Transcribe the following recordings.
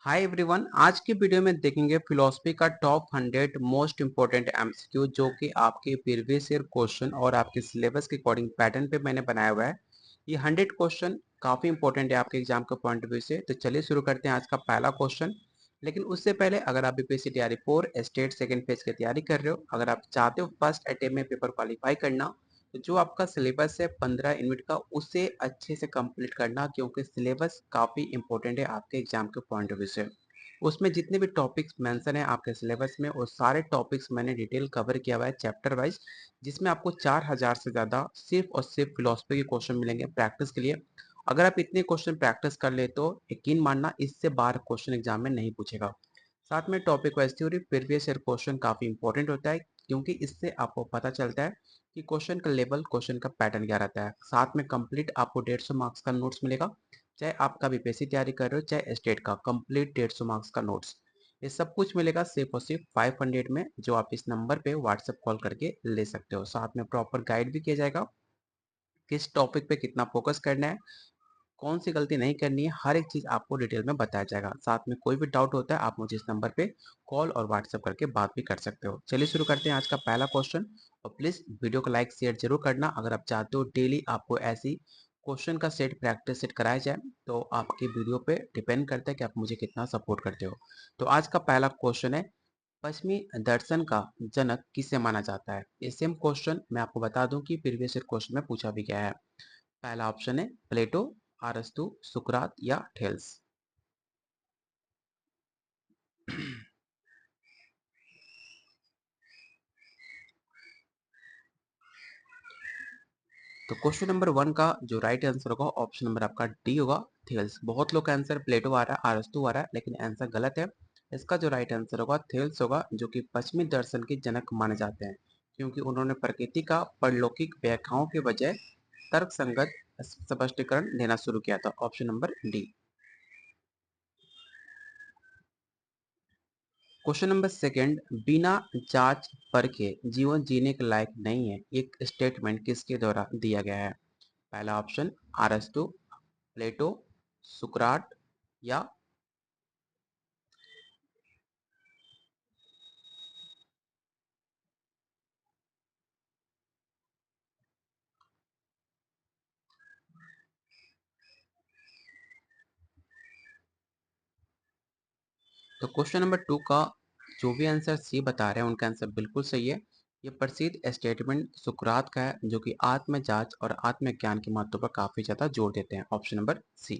Hi everyone, आज की video में देखेंगे फिलोसफी का टॉप 100 मोस्ट इंपॉर्टेंट एमसीक्यू जो कि आपके प्रीवियस ईयर क्वेश्चन और आपके सिलेबस के अकॉर्डिंग पैटर्न पे मैंने बनाया हुआ है। ये 100 क्वेश्चन काफ़ी इंपॉर्टेंट है आपके एग्जाम के पॉइंट ऑफ व्यू से। तो चलिए शुरू करते हैं आज का पहला क्वेश्चन। लेकिन उससे पहले अगर आप बीपीएससी तैयारी 4 स्टेट सेकेंड फेज की तैयारी कर रहे हो, अगर आप चाहते हो फर्स्ट अटेम्प्ट में पेपर क्वालिफाई करना, तो जो आपका सिलेबस है 15 यूनिट का उसे अच्छे से कंप्लीट करना, क्योंकि सिलेबस काफ़ी इंपॉर्टेंट है आपके एग्जाम के पॉइंट ऑफ व्यू से। उसमें जितने भी टॉपिक्स मेंशन है आपके सिलेबस में वो सारे टॉपिक्स मैंने डिटेल कवर किया हुआ है चैप्टर वाइज, जिसमें आपको 4000 से ज़्यादा सिर्फ और सिर्फ फिलोसफी के क्वेश्चन मिलेंगे प्रैक्टिस के लिए। अगर आप इतने क्वेश्चन प्रैक्टिस कर ले तो यकीन मानना इससे बाहर क्वेश्चन एग्जाम में नहीं पूछेगा। साथ में topic wise theory previous year question काफ़ी इंपॉर्टेंट होता है, क्योंकि इससे आपको पता चलता है कि क्वेश्चन का लेवल, क्वेश्चन का पैटर्न क्या रहता है। साथ में कंप्लीट आपको 150 मार्क्स का नोट्स मिलेगा, चाहे आपका बीपीएससी तैयारी कर रहे हो चाहे स्टेट का, कंप्लीट 150 मार्क्स का नोट्स। ये सब कुछ मिलेगा सिर्फ और सिर्फ 500 में, जो आप इस नंबर पे व्हाट्सएप कॉल करके ले सकते हो। साथ में प्रॉपर गाइड भी किया जाएगा, किस टॉपिक पे कितना फोकस करना है, कौन सी गलती नहीं करनी है, हर एक चीज आपको डिटेल में बताया जाएगा। साथ में कोई भी डाउट होता है आप मुझे इस नंबर पे कॉल और व्हाट्सएप करके बात भी कर सकते हो। चलिए शुरू करते हैं आज का पहला क्वेश्चन। और प्लीज वीडियो को लाइक शेयर जरूर करना अगर आप चाहते हो डेली आपको ऐसी क्वेश्चन का सेट प्रैक्टिस सेट कराया जाए। तो आपकी वीडियो पे डिपेंड करता है कि आप मुझे कितना सपोर्ट करते हो। तो आज का पहला क्वेश्चन है, पश्चिमी दर्शन का जनक किसे माना जाता है। ये सेम क्वेश्चन मैं आपको बता दूं कि प्रीवियस ईयर क्वेश्चन में पूछा भी गया है। पहला ऑप्शन है प्लेटो, अरस्तु, सुकरात या थेल्स। तो क्वेश्चन नंबर 1 का जो राइट आंसर होगा ऑप्शन नंबर आपका डी होगा, थेल्स। बहुत लोग का आंसर प्लेटो आ रहा है, अरस्तु आ रहा है, लेकिन आंसर गलत है। इसका जो राइट आंसर होगा थेल्स होगा, जो कि पश्चिमी दर्शन के जनक माने जाते हैं, क्योंकि उन्होंने प्रकृति का परलौकिक व्याख्याओं के बजाय तर्क संगत स्पष्टीकरण देना शुरू किया था। Option number D. Question number second, बिना जांच परखे जीवन जीने के लायक नहीं है, एक स्टेटमेंट किसके द्वारा दिया गया है। पहला ऑप्शन अरस्तु, प्लेटो, सुकराट या तो क्वेश्चन नंबर 2 का जो भी आंसर सी बता रहे हैं उनका आंसर बिल्कुल सही है। ये प्रसिद्ध स्टेटमेंट सुकरात का है, जो कि आत्म जांच और आत्मज्ञान के महत्व पर काफी ज्यादा जोर देते हैं। Option number C.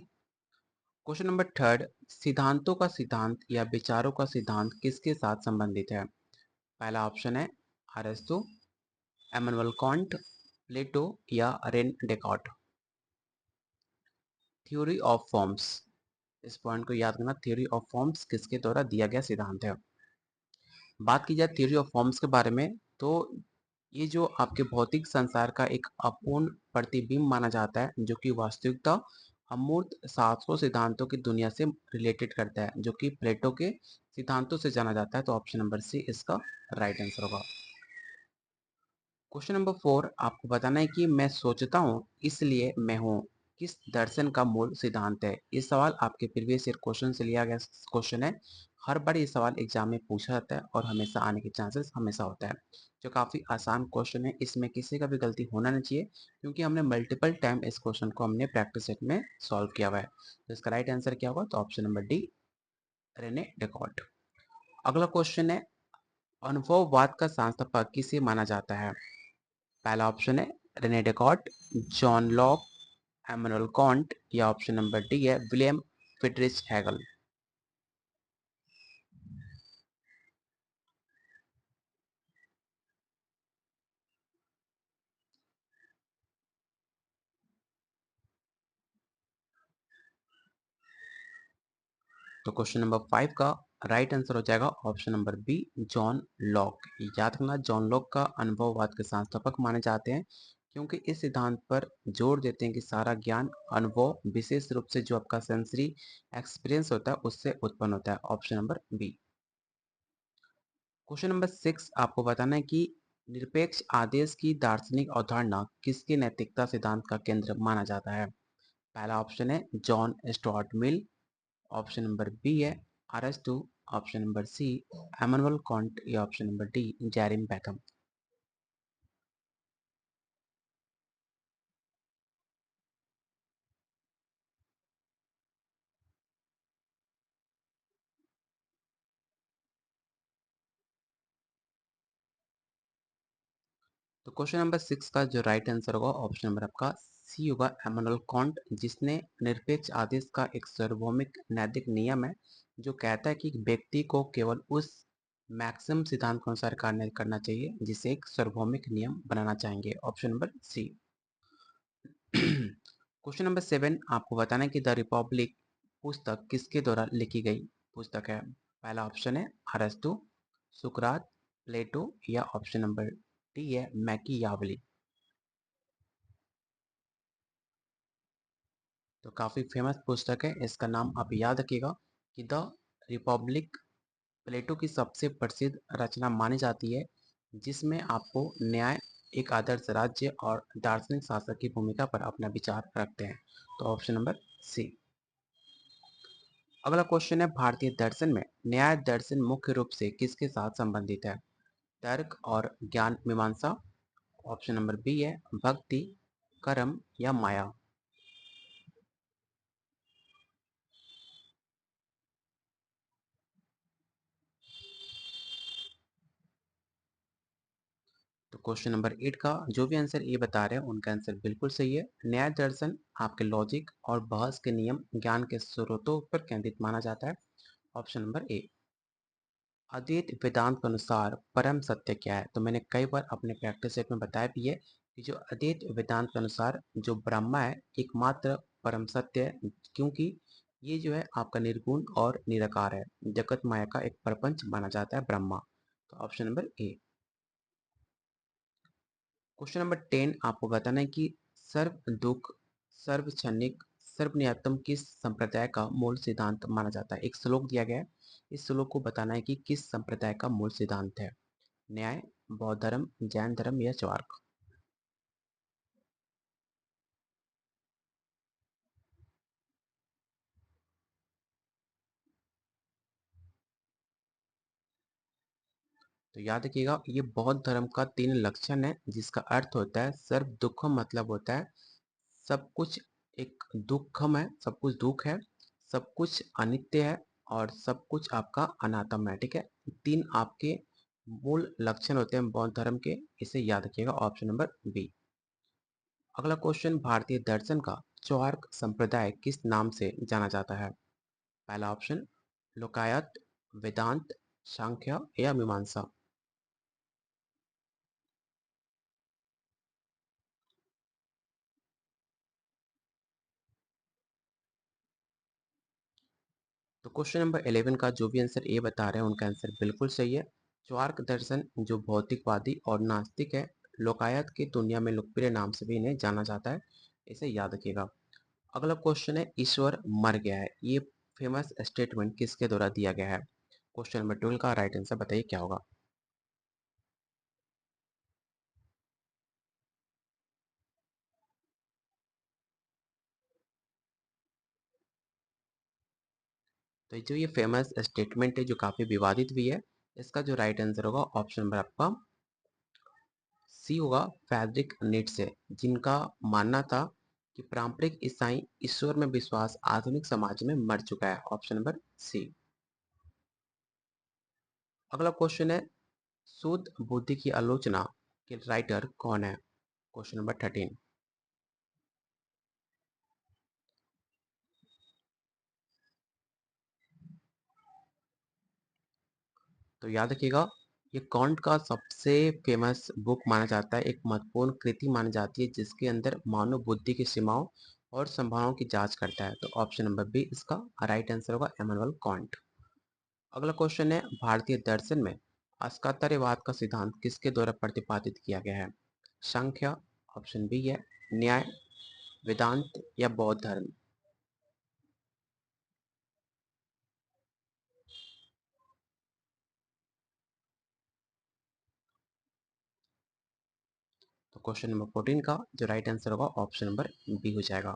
Question number third, सिद्धांतों का सिद्धांत या विचारों का सिद्धांत किसके साथ संबंधित है। पहला ऑप्शन है अरस्तु, एमनुअल कांट, प्लेटो या rain Descartes. Theory of forms, इस पॉइंट को याद रखना, थ्योरी ऑफ फॉर्म्स किसके द्वारा दिया गया सिद्धांत है। बात की जाए थ्योरी ऑफ फॉर्म्स के बारे में, तो ये जो आपके भौतिक संसार का एक अपूर्ण प्रतिबिंब माना जाता है, जो कि वास्तविकता अमूर्त शास्त्रों सिद्धांतों की दुनिया से रिलेटेड करता है, जो कि प्लेटो के सिद्धांतों से जाना जाता है। तो ऑप्शन नंबर सी इसका राइट आंसर होगा। क्वेश्चन नंबर 4, आपको बताना है कि मैं सोचता हूँ इसलिए मैं हूँ किस दर्शन का मूल सिद्धांत है। ये सवाल आपके प्रीवियस ईयर क्वेश्चन से लिया गया क्वेश्चन है। हर बार ये सवाल एग्जाम में पूछा जाता है और हमेशा आने के चांसेस हमेशा होता है। जो काफी आसान क्वेश्चन है, इसमें किसी का भी गलती होना नहीं चाहिए, क्योंकि हमने मल्टीपल टाइम इस क्वेश्चन को हमने प्रैक्टिस सेट में सॉल्व किया हुआ है। तो इसका राइट आंसर क्या होगा, तो option number D, Rene Descartes. अगला क्वेश्चन है, अनुभववाद का संस्थापक किसे माना जाता है। पहला ऑप्शन है Rene Descartes, John Locke, Immanuel Kant या ऑप्शन नंबर डी है विलियम फ्रिडरिच हैगल। तो क्वेश्चन नंबर 5 का राइट आंसर हो जाएगा option number B, John Locke. याद रखना, जॉन लॉक का अनुभववाद के संस्थापक माने जाते हैं, क्योंकि इस सिद्धांत पर जोर देते हैं कि सारा ज्ञान अनुभव, विशेष रूप से जो आपका सेंसरी एक्सपीरियंस होता है उससे उत्पन्न होता है। Option number B. Question number 6, आपको बताना है कि निरपेक्ष आदेश की दार्शनिक अवधारणा किसके नैतिकता सिद्धांत का केंद्र माना जाता है। पहला ऑप्शन है John Stuart Mill, option number B है अरस्तु, option number C Immanuel Kant या option number D Jeremy Bentham. तो क्वेश्चन नंबर 6 का जो राइट आंसर होगा ऑप्शन नंबर आपका सी होगा एमानुएल कांट, जिसने निरपेक्ष आदेश का एक सार्वभौमिक नैतिक नियम है जो कहता है कि व्यक्ति को केवल उस मैक्सिमम सिद्धांत के अनुसार कार्य करना चाहिए जिसे एक सार्वभौमिक नियम बनाना चाहेंगे, option number C. Question number 7 आपको बताना है कि द रिपब्लिक पुस्तक किसके द्वारा लिखी गई पुस्तक है। पहला ऑप्शन है अरस्तु, सुकरात, प्लेटो या ऑप्शन नंबर डी है मैकियावली। तो काफी फेमस पुस्तक है, इसका नाम आप याद रखिएगा कि द रिपब्लिक प्लेटो की सबसे प्रसिद्ध रचना मानी जाती है, जिसमें आपको न्याय, एक आदर्श राज्य और दार्शनिक शासक की भूमिका पर अपना विचार रखते हैं। तो ऑप्शन नंबर सी। अगला क्वेश्चन है भारतीय दर्शन में न्याय दर्शन मुख्य रूप से किसके साथ संबंधित है। तर्क और ज्ञान मीमांसा, ऑप्शन नंबर बी है भक्ति, कर्म या माया। तो क्वेश्चन नंबर 8 का जो भी आंसर ए बता रहे हैं उनका आंसर बिल्कुल सही है। न्याय दर्शन आपके लॉजिक और बहस के नियम ज्ञान के स्रोतों पर केंद्रित माना जाता है, ऑप्शन नंबर ए। अद्वैत वेदांत के अनुसार परम सत्य क्या है। तो मैंने कई बार अपने प्रैक्टिस सेट में बताया भी है कि जो अद्वैत वेदांत के अनुसार जो ब्रह्मा है एकमात्र परम सत्य है, क्योंकि ये जो है आपका निर्गुण और निराकार है। जगत माया का एक प्रपंच माना जाता है ब्रह्मा। तो option number A. Question number 10 आपको बताना है कि सर्व दुख, सर्व क्षणिक, सर्वनियतम किस संप्रदाय का मूल सिद्धांत माना जाता है। एक श्लोक दिया गया है, इस श्लोक को बताना है कि किस संप्रदाय का मूल सिद्धांत है। न्याय, बौद्ध धर्म, जैन धर्म या चार्क। तो याद रखिएगा ये बौद्ध धर्म का 3 लक्षण है, जिसका अर्थ होता है सर्व दुखम, मतलब होता है सब कुछ एक दुखम है, सब कुछ दुख है, सब कुछ अनित्य है और सब कुछ आपका अनात्म है। ठीक है, 3 आपके मूल लक्षण होते हैं बौद्ध धर्म के, इसे याद रखिएगा, ऑप्शन नंबर बी। अगला क्वेश्चन भारतीय दर्शन का चौर्क संप्रदाय किस नाम से जाना जाता है। पहला ऑप्शन लोकायत, वेदांत, सांख्य या मीमांसा। तो क्वेश्चन नंबर 11 का जो भी आंसर ए बता रहे हैं उनका आंसर बिल्कुल सही है। चौर्क दर्शन जो भौतिकवादी और नास्तिक है, लोकायत की दुनिया में लोकप्रिय नाम से भी इन्हें जाना जाता है, इसे याद रखिएगा। अगला क्वेश्चन है ईश्वर मर गया है, ये फेमस स्टेटमेंट किसके द्वारा दिया गया है। क्वेश्चन नंबर 12 का राइट आंसर बताइए क्या होगा। तो जो ये फेमस स्टेटमेंट है जो काफी विवादित भी है, इसका जो राइट आंसर होगा ऑप्शन नंबर आपका सी होगा फ्रेडरिक नीट्शे, जिनका मानना था कि पारंपरिक ईसाई ईश्वर में विश्वास आधुनिक समाज में मर चुका है, ऑप्शन नंबर सी। अगला क्वेश्चन है शुद्ध बुद्धि की आलोचना के राइटर कौन है। Question number 13। तो याद रखिएगा ये कॉन्ट का सबसे फेमस बुक माना जाता है, एक महत्वपूर्ण कृति मानी जाती है जिसके अंदर मानव बुद्धि की सीमाओं और संभावनाओं की जांच करता है। तो ऑप्शन नंबर बी इसका राइट आंसर होगा एमानुएल कांट। अगला क्वेश्चन है भारतीय दर्शन में अस्कातर्यवाद का सिद्धांत किसके द्वारा प्रतिपादित किया गया है। संख्या, ऑप्शन बी है न्याय, वेदांत या बौद्ध धर्म। तो क्वेश्चन नंबर 14 का जो राइट आंसर होगा ऑप्शन नंबर बी हो जाएगा।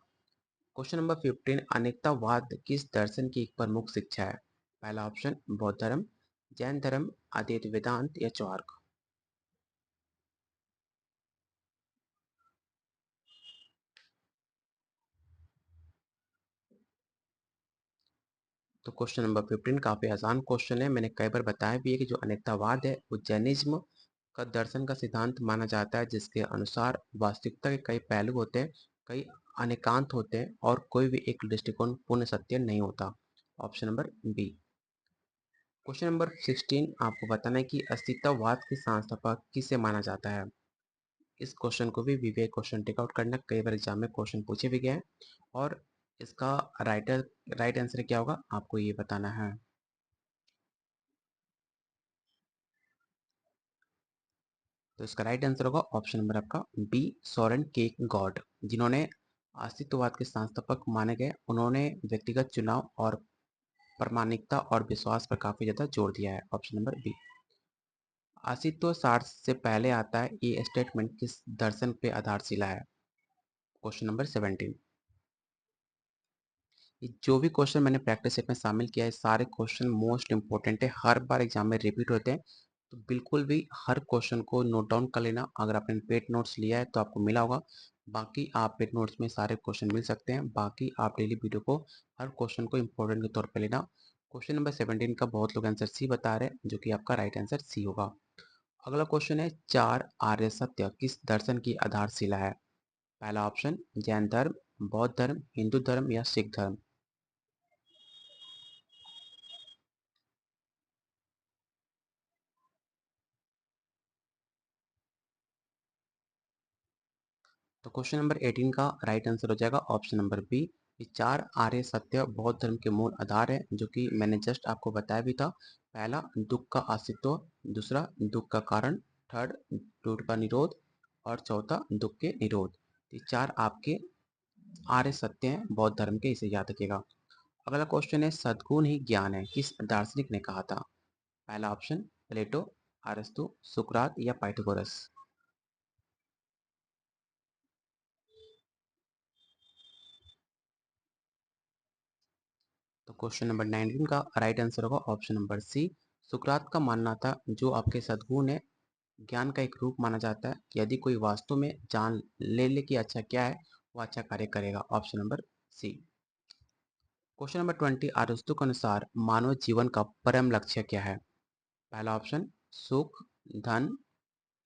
क्वेश्चन नंबर 15 अनेकतावाद किस दर्शन की एक प्रमुख शिक्षा है। पहला ऑप्शन बौद्ध धर्म, जैन धर्म, अद्वैत वेदांत या चार्क। तो क्वेश्चन नंबर 15 काफी आसान क्वेश्चन है। मैंने कई बार बताया भी है कि जो अनेकतावाद है वो जैनिज्म का दर्शन का सिद्धांत माना जाता है, जिसके अनुसार वास्तविकता के कई पहलू होते हैं, कई अनेकांत होते हैं और कोई भी एक दृष्टिकोण पूर्ण सत्य नहीं होता। Option number B. Question number 16 आपको बताना है कि अस्तित्ववाद के संस्थापक किसे माना जाता है। इस क्वेश्चन को भी विवेक क्वेश्चन टेक आउट करना, कई बार एग्जाम में क्वेश्चन पूछे भी गए हैं और इसका राइट आंसर क्या होगा आपको ये बताना है। तो इसका राइट आंसर होगा ऑप्शन नंबर आपका बी, सोरेन केरकेगॉर्ड, जिन्होंने अस्तित्ववाद के संस्थापक माने गए। उन्होंने व्यक्तिगत चुनाव और प्रामाणिकता और विश्वास पर काफी ज्यादा जोर दिया है। Option number B. अस्तित्व सार से पहले आता है ये स्टेटमेंट किस दर्शन पे आधारशिला है। Question number 17। ये जो भी क्वेश्चन मैंने प्रैक्टिस सेट में शामिल किया है सारे क्वेश्चन मोस्ट इंपॉर्टेंट है, हर बार एग्जाम में रिपीट होते हैं। तो बिल्कुल भी हर क्वेश्चन को नोट डाउन कर लेना। अगर आपने पेड नोट्स लिया है तो आपको मिला होगा, बाकी आप पेड नोट्स में सारे क्वेश्चन मिल सकते हैं। बाकी आप डेली वीडियो को हर क्वेश्चन को इंपॉर्टेंट के तौर पर लेना। क्वेश्चन नंबर 17 का बहुत लोग आंसर सी बता रहे हैं, जो कि आपका राइट आंसर सी होगा। अगला क्वेश्चन है, चार आर्य सत्य किस दर्शन की आधारशिला है। पहला ऑप्शन जैन धर्म, बौद्ध धर्म, हिंदू धर्म या सिख धर्म। तो क्वेश्चन नंबर 18 का राइट आंसर हो जाएगा ऑप्शन नंबर बी। ये चार आर्य सत्य बौद्ध धर्म के मूल आधार है, जो कि मैंने जस्ट आपको बताया भी था। पहला दुख का अस्तित्व, दूसरा दुख का कारण, थर्ड दुख का निरोध और चौथा दुख के निरोध। ये चार आपके आर्य सत्य हैं बौद्ध धर्म के, इसे याद रखिएगा। अगला क्वेश्चन है, सद्गुण ही ज्ञान है किस दार्शनिक ने कहा था। पहला ऑप्शन प्लेटो, अरस्तु, सुकरात या पाइथागोरस। तो क्वेश्चन नंबर 19 का राइट आंसर होगा ऑप्शन नंबर सी। सुकरात का मानना था जो आपके सद्गुण है ज्ञान का एक रूप माना जाता है, यदि कोई वास्तव में जान ले कि अच्छा क्या है वो अच्छा कार्य करेगा। Option number C. Question number 20 अरस्तु के अनुसार मानव जीवन का परम लक्ष्य क्या है। पहला ऑप्शन सुख, धन,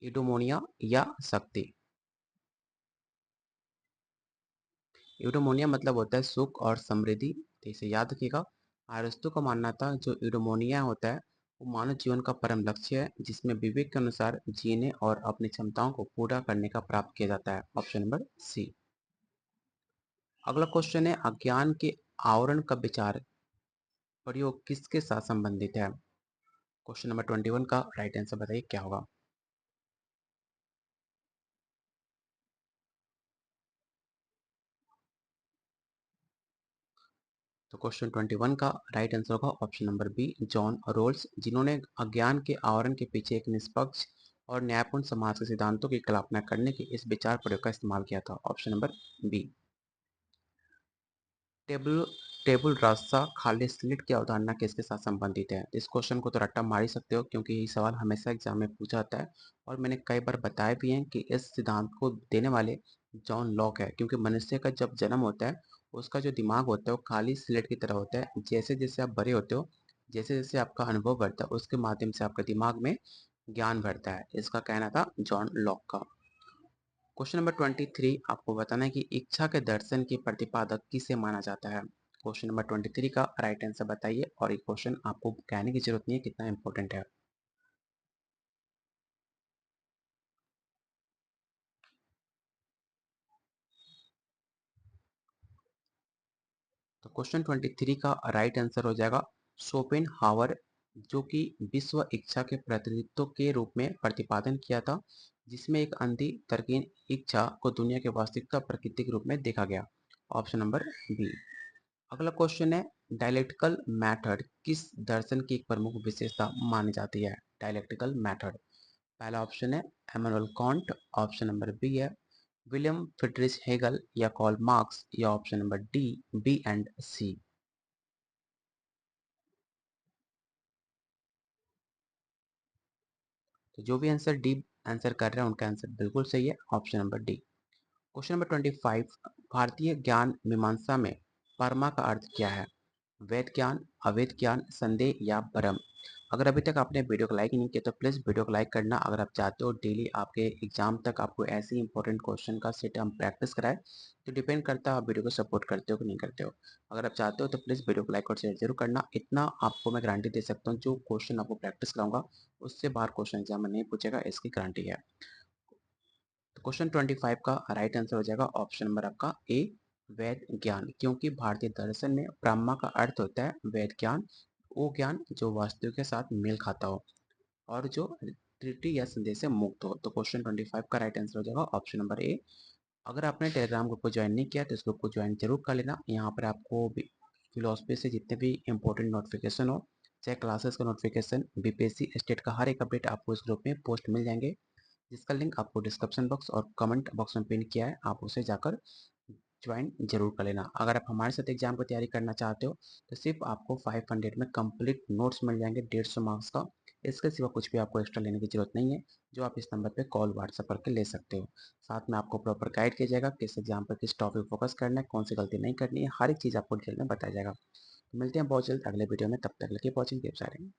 इडोमोनिया या शक्ति। यूडोमोनिया मतलब होता है सुख और समृद्धि, तो इसे याद रखिएगा। अरस्तु का मानना था जो यूडोमोनिया होता है वो मानव जीवन का परम लक्ष्य है, जिसमें विवेक के अनुसार जीने और अपनी क्षमताओं को पूरा करने का प्राप्त किया जाता है। Option number C. अगला क्वेश्चन है, अज्ञान के आवरण का विचार प्रयोग किसके साथ संबंधित है। क्वेश्चन नंबर 21 का राइट आंसर बताइए क्या होगा। तो क्वेश्चन 21 का राइट आंसर होगा option number B, John Rawls, जिन्होंने अज्ञान के आवरण के पीछे एक निष्पक्ष और न्यायपूर्ण समाज के सिद्धांतों की कल्पना करने के इस विचार प्रयोग का इस्तेमाल किया था। Option number B. टेबल टेबल रास्ता खाली स्लेट की अवधारणा किसके साथ संबंधित है। इस क्वेश्चन को तो रट्टा मार ही सकते हो, क्योंकि ये सवाल हमेशा एग्जाम में पूछा जाता है और मैंने कई बार बताया भी है कि इस सिद्धांत को देने वाले जॉन लॉक है, क्योंकि मनुष्य का जब जन्म होता है उसका जो दिमाग होता है वो खाली स्लेट की तरह होता है। जैसे जैसे आप बड़े होते हो, जैसे जैसे आपका अनुभव बढ़ता है, उसके माध्यम से आपके दिमाग में ज्ञान बढ़ता है। इसका कहना था जॉन लॉक का। क्वेश्चन नंबर 23 आपको बताना है कि इच्छा के दर्शन के प्रतिपादक किसे माना जाता है। क्वेश्चन नंबर 23 का राइट आंसर बताइए, और ये क्वेश्चन आपको कहने की जरूरत नहीं है कितना इंपॉर्टेंट है। तो क्वेश्चन 23 का राइट आंसर हो जाएगा शोपेनहावर, जो कि विश्व इच्छा के प्रतिनिधित्व के रूप में प्रतिपादन किया था, जिसमें एक अंधी तर्कहीन इच्छा को दुनिया के वास्तविकता प्रकृति के रूप में देखा गया। Option number B. अगला क्वेश्चन है, डायलेक्टिकल मेथड किस दर्शन की एक प्रमुख विशेषता मानी जाती है। डायलेक्टिकल मेथड, पहला ऑप्शन है Emmanuel Kant, option number B है विलियम फ्रिड्रिश हेगल या कॉल मार्क्स, या option number D B and C. तो जो भी आंसर डी आंसर कर रहे हैं उनका आंसर बिल्कुल सही है, option number D. Question number 25, भारतीय ज्ञान मीमांसा में परमा का अर्थ क्या है? वैध ज्ञान, अवैध ज्ञान, संदेह या भ्रम। अगर अभी तक आपने वीडियो को लाइक नहीं किया तो प्लीज़ वीडियो को लाइक करना। अगर आप चाहते हो डेली आपके एग्जाम तक आपको ऐसे ही इंपॉर्टेंट क्वेश्चन का सेट हम प्रैक्टिस कराए, तो डिपेंड करता है आप वीडियो को सपोर्ट करते हो कि नहीं करते हो। अगर आप चाहते हो तो प्लीज़ वीडियो को लाइक और शेयर जरूर करना। इतना आपको मैं गारंटी दे सकता हूँ, जो क्वेश्चन आपको प्रैक्टिस कराऊंगा उससे बाहर क्वेश्चन एग्जाम में नहीं पूछेगा, इसकी गारंटी है। तो क्वेश्चन 25 का राइट आंसर हो जाएगा ऑप्शन नंबर आपका ए, वैध ज्ञान। क्योंकि भारतीय दर्शन में ब्रह्मा का अर्थ होता है वैध ज्ञान, वो ज्ञान जो वास्तु के साथ मेल खाता हो और जो त्रुटि या संदेह से मुक्त हो। तो क्वेश्चन 25 का राइट आंसर हो जाएगा ऑप्शन नंबर ए। अगर आपने टेलीग्राम ग्रुप को ज्वाइन नहीं किया तो इस ग्रुप को ज्वाइन जरूर कर लेना। यहाँ पर आपको फिलोसफी से जितने भी इंपॉर्टेंट नोटिफिकेशन हो, चाहे क्लासेस का नोटिफिकेशन, बीपीएससी स्टेट का हर एक अपडेट आपको इस ग्रुप में पोस्ट मिल जाएंगे, जिसका लिंक आपको डिस्क्रिप्शन बॉक्स और कमेंट बॉक्स में पिन किया है, आप उसे जाकर ज्वाइन जरूर कर लेना। अगर आप हमारे साथ एग्जाम की तैयारी करना चाहते हो तो सिर्फ आपको 500 में कंप्लीट नोट्स मिल जाएंगे 150 मार्क्स का। इसके सिवा कुछ भी आपको एक्स्ट्रा लेने की जरूरत नहीं है, जो आप इस नंबर पे कॉल व्हाट्सएप करके ले सकते हो। साथ में आपको प्रॉपर गाइड किया जाएगा किस एग्जाम पर किस टॉपिक फोकस करना है, कौन सी गलती नहीं करनी है, हर एक चीज़ आपको डिटेल में बताया जाएगा। तो मिलते हैं बहुत जल्द अगले वीडियो में, तब तक के लिए कीप वॉचिंग कीप शेयरिंग।